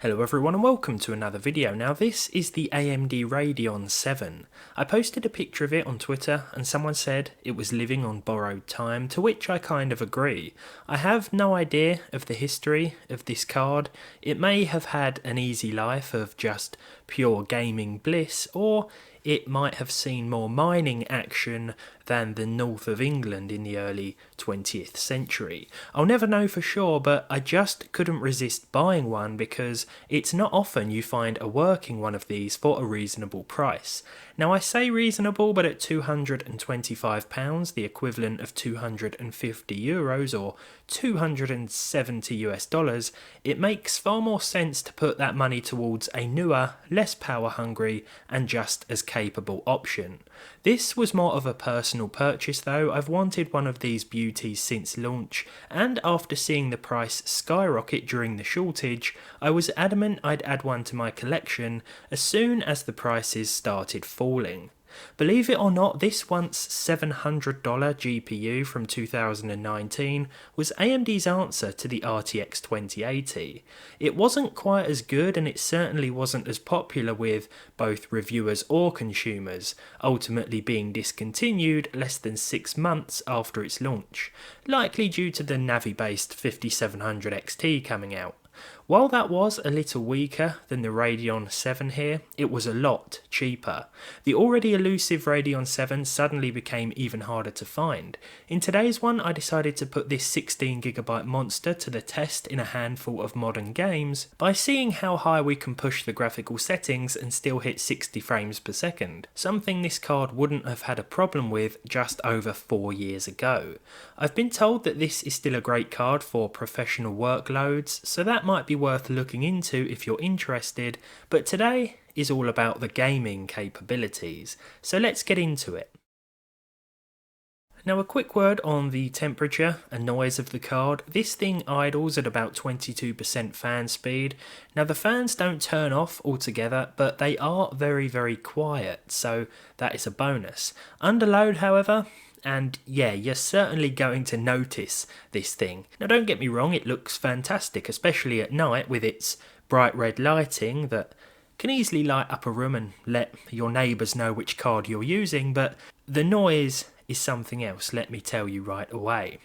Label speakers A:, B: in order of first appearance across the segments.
A: Hello everyone and welcome to another video. Now this is the AMD Radeon VII. I posted a picture of it on Twitter and someone said it was living on borrowed time, to which I kind of agree. I have no idea of the history of this card. It may have had an easy life of just pure gaming bliss, or it might have seen more mining action than the north of England in the early 20th century. I'll never know for sure, but I just couldn't resist buying one because it's not often you find a working one of these for a reasonable price. Now I say reasonable, but at £225, the equivalent of €250 or 270 US dollars, it makes far more sense to put that money towards a newer, less power hungry and just as capable option. This was more of a personal purchase though. I've wanted one of these beauties since launch, and after seeing the price skyrocket during the shortage, I was adamant I'd add one to my collection as soon as the prices started falling. Believe it or not, this once $700 GPU from 2019 was AMD's answer to the RTX 2080. It wasn't quite as good, and it certainly wasn't as popular with both reviewers or consumers, ultimately being discontinued less than 6 months after its launch, likely due to the Navi-based 5700 XT coming out. While that was a little weaker than the Radeon VII here, it was a lot cheaper. The already elusive Radeon VII suddenly became even harder to find. In today's one, I decided to put this 16GB monster to the test in a handful of modern games by seeing how high we can push the graphical settings and still hit 60 frames per second, something this card wouldn't have had a problem with just over 4 years ago. I've been told that this is still a great card for professional workloads, so that might be worth looking into if you're interested, but today is all about the gaming capabilities, so let's get into it. Now a quick word on the temperature and noise of the card. This thing idles at about 22% fan speed. Now the fans don't turn off altogether, but they are very quiet, so that is a bonus. Under load however, and yeah, you're certainly going to notice this thing. Now don't get me wrong, it looks fantastic, especially at night with its bright red lighting that can easily light up a room and let your neighbours know which card you're using, but the noise is something else, let me tell you right away.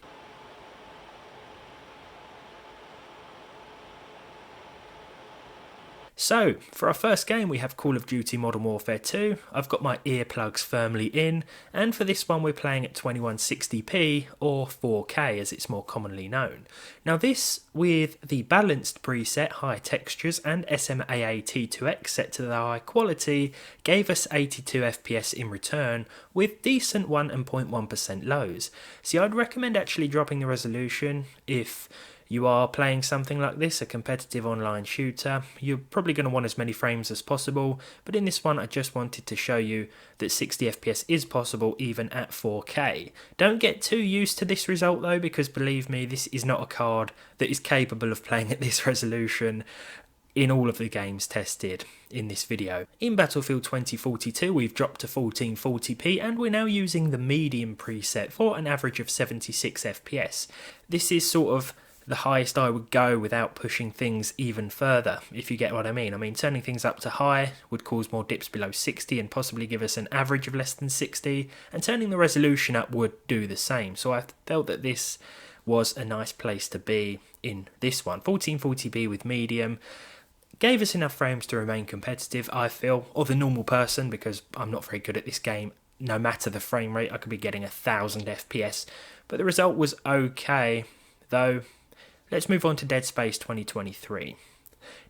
A: So, for our first game we have Call of Duty Modern Warfare 2, I've got my earplugs firmly in, and for this one we're playing at 2160p or 4K as it's more commonly known. Now this, with the balanced preset, high textures and SMAA T2X set to the high quality, gave us 82 FPS in return with decent 1.1% lows. See, I'd recommend actually dropping the resolution if you are playing something like this, a competitive online shooter. You're probably going to want as many frames as possible, but in this one I just wanted to show you that 60 FPS is possible even at 4K. Don't get too used to this result though, because believe me, this is not a card that is capable of playing at this resolution in all of the games tested in this video. In Battlefield 2042 we've dropped to 1440p and we're now using the medium preset for an average of 76 FPS. This is sort of the highest I would go without pushing things even further, if you get what I mean. I mean, turning things up to high would cause more dips below 60 and possibly give us an average of less than 60, and turning the resolution up would do the same. So I felt that this was a nice place to be in this one. 1440p with medium gave us enough frames to remain competitive, I feel, or the normal person, because I'm not very good at this game. No matter the frame rate, I could be getting 1000 FPS, but the result was okay, though. Let's move on to Dead Space 2023.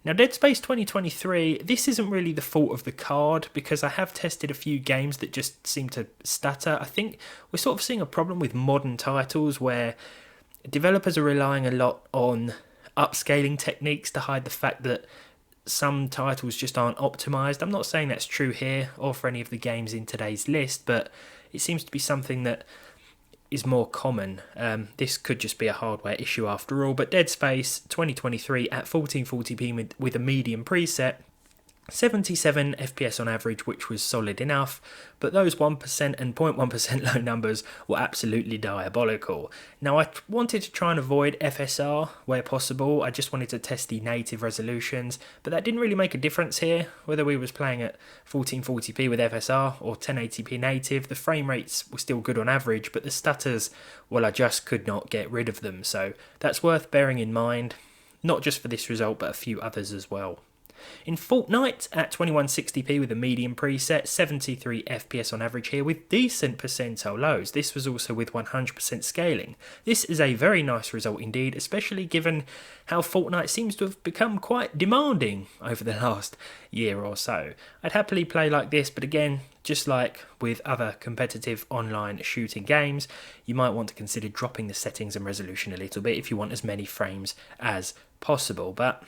A: Now Dead Space 2023, this isn't really the fault of the card because I have tested a few games that just seem to stutter. I think we're sort of seeing a problem with modern titles where developers are relying a lot on upscaling techniques to hide the fact that some titles just aren't optimized. I'm not saying that's true here or for any of the games in today's list, but it seems to be something that is more common. This could just be a hardware issue after all, but Dead Space 2023 at 1440p with a medium preset 77 FPS on average, which was solid enough, but those 1% and 0.1% low numbers were absolutely diabolical. Now, I wanted to try and avoid FSR where possible. I just wanted to test the native resolutions, but that didn't really make a difference here. Whether we was playing at 1440p with FSR or 1080p native, the frame rates were still good on average, but the stutters, well, I just could not get rid of them. So that's worth bearing in mind, not just for this result, but a few others as well. In Fortnite, at 2160p with a medium preset, 73 FPS on average here with decent percentile lows. This was also with 100% scaling. This is a very nice result indeed, especially given how Fortnite seems to have become quite demanding over the last year or so. I'd happily play like this, but again, just like with other competitive online shooting games, you might want to consider dropping the settings and resolution a little bit if you want as many frames as possible. But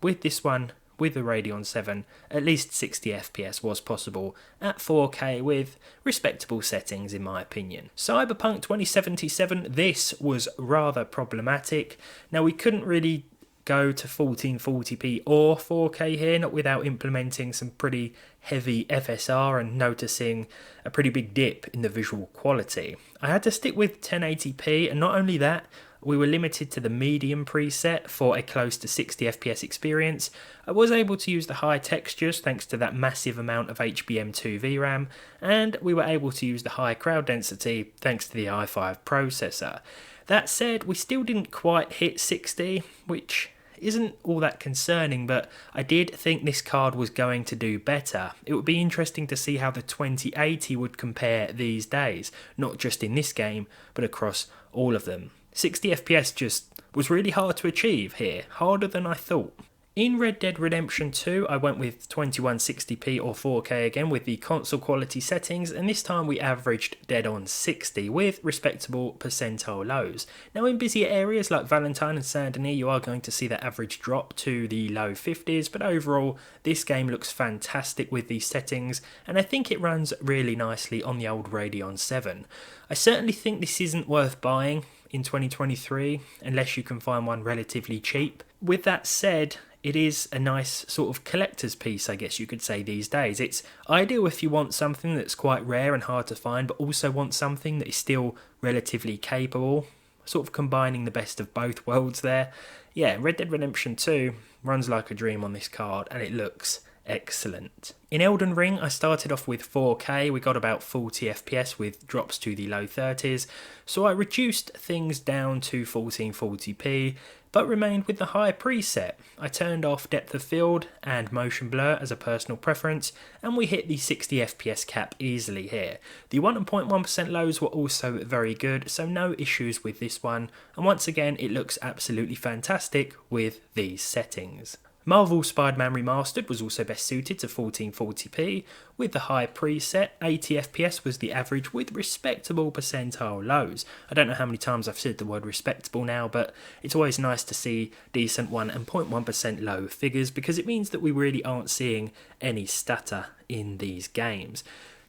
A: with this one, with the Radeon 7, at least 60 FPS was possible at 4K with respectable settings in my opinion. Cyberpunk 2077, this was rather problematic. Now we couldn't really go to 1440p or 4K here, not without implementing some pretty heavy FSR and noticing a pretty big dip in the visual quality. I had to stick with 1080p, and not only that, we were limited to the medium preset for a close to 60 FPS experience. I was able to use the high textures thanks to that massive amount of HBM2 VRAM, and we were able to use the high crowd density thanks to the i5 processor. That said, we still didn't quite hit 60, which isn't all that concerning, but I did think this card was going to do better. It would be interesting to see how the 2080 would compare these days, not just in this game, but across all of them. 60 FPS just was really hard to achieve here, harder than I thought. In Red Dead Redemption 2, I went with 2160p or 4K again with the console quality settings, and this time we averaged dead on 60 with respectable percentile lows. Now in busier areas like Valentine and Saint Denis, you are going to see that average drop to the low 50s, but overall this game looks fantastic with these settings, and I think it runs really nicely on the old Radeon 7. I certainly think this isn't worth buying in 2023 unless you can find one relatively cheap. With that said, it is a nice sort of collector's piece, I guess you could say these days. It's ideal if you want something that's quite rare and hard to find, but also want something that is still relatively capable, sort of combining the best of both worlds there. Yeah, Red Dead Redemption 2 runs like a dream on this card, and it looks excellent. In Elden Ring, I started off with 4K, we got about 40 FPS with drops to the low 30s, so I reduced things down to 1440p, but remained with the high preset. I turned off depth of field and motion blur as a personal preference, and we hit the 60 FPS cap easily here. The 1.1% lows were also very good, so no issues with this one, and once again it looks absolutely fantastic with these settings. Marvel Spider-Man Remastered was also best suited to 1440p, with the high preset. 80 FPS was the average with respectable percentile lows. I don't know how many times I've said the word respectable now, but it's always nice to see decent 1 and 0.1% low figures because it means that we really aren't seeing any stutter in these games.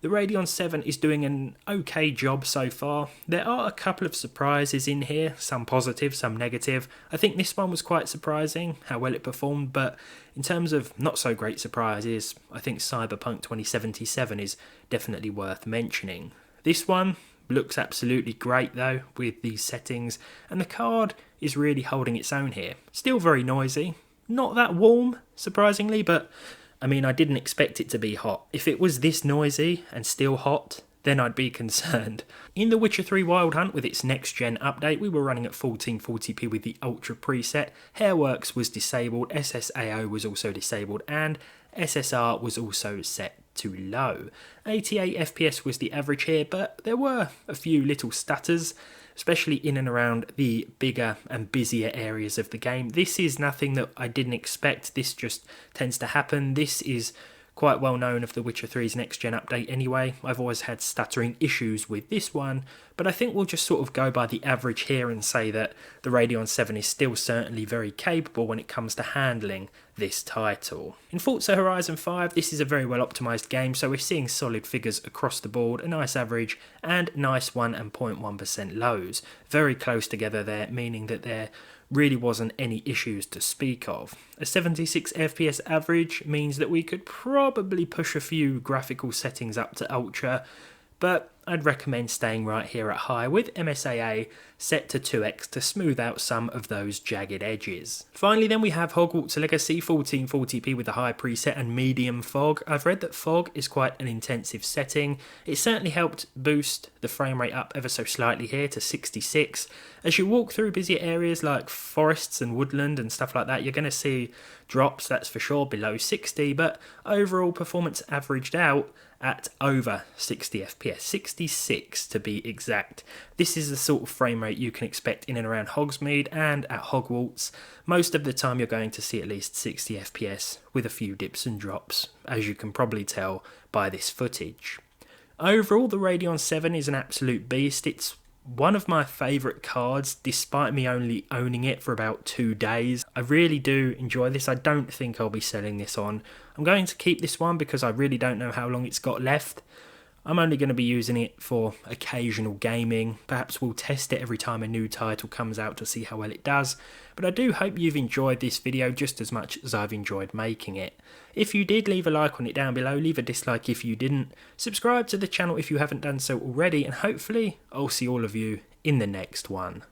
A: The Radeon 7 is doing an okay job so far. There are a couple of surprises in here, some positive, some negative. I think this one was quite surprising, how well it performed, but in terms of not so great surprises, I think Cyberpunk 2077 is definitely worth mentioning. This one looks absolutely great though, with these settings, and the card is really holding its own here. Still very noisy, not that warm, surprisingly, but I mean, I didn't expect it to be hot. If it was this noisy and still hot, then I'd be concerned. In The Witcher 3 Wild Hunt with its next gen update, we were running at 1440p with the Ultra preset, Hairworks was disabled, SSAO was also disabled, and SSR was also set to low. 88 FPS was the average here, but there were a few little stutters, especially in and around the bigger and busier areas of the game. This is nothing that I didn't expect, this just tends to happen. This is quite well known of The Witcher 3's next gen update anyway. I've always had stuttering issues with this one, but I think we'll just sort of go by the average here and say that the Radeon 7 is still certainly very capable when it comes to handling this title. In Forza Horizon 5, this is a very well optimised game, so we're seeing solid figures across the board, a nice average and nice 1 and 0.1% lows. Very close together there, meaning that they're really wasn't any issues to speak of. A 76 FPS average means that we could probably push a few graphical settings up to ultra, but I'd recommend staying right here at high with MSAA set to 2x to smooth out some of those jagged edges. Finally then we have Hogwarts Legacy 1440p with a high preset and medium fog. I've read that fog is quite an intensive setting. It certainly helped boost the frame rate up ever so slightly here to 66. As you walk through busier areas like forests and woodland and stuff like that, you're going to see drops, that's for sure, below 60, but overall performance averaged out at over 60 FPS, 66 to be exact. This is the sort of frame rate you can expect in and around Hogsmeade and at Hogwarts. Most of the time you're going to see at least 60 FPS with a few dips and drops, as you can probably tell by this footage. Overall, the Radeon 7 is an absolute beast. It's one of my favourite cards, despite me only owning it for about 2 days. I really do enjoy this. I don't think I'll be selling this on. I'm going to keep this one because I really don't know how long it's got left. I'm only going to be using it for occasional gaming. Perhaps we'll test it every time a new title comes out to see how well it does. But I do hope you've enjoyed this video just as much as I've enjoyed making it. If you did, leave a like on it down below, leave a dislike if you didn't. Subscribe to the channel if you haven't done so already, and hopefully I'll see all of you in the next one.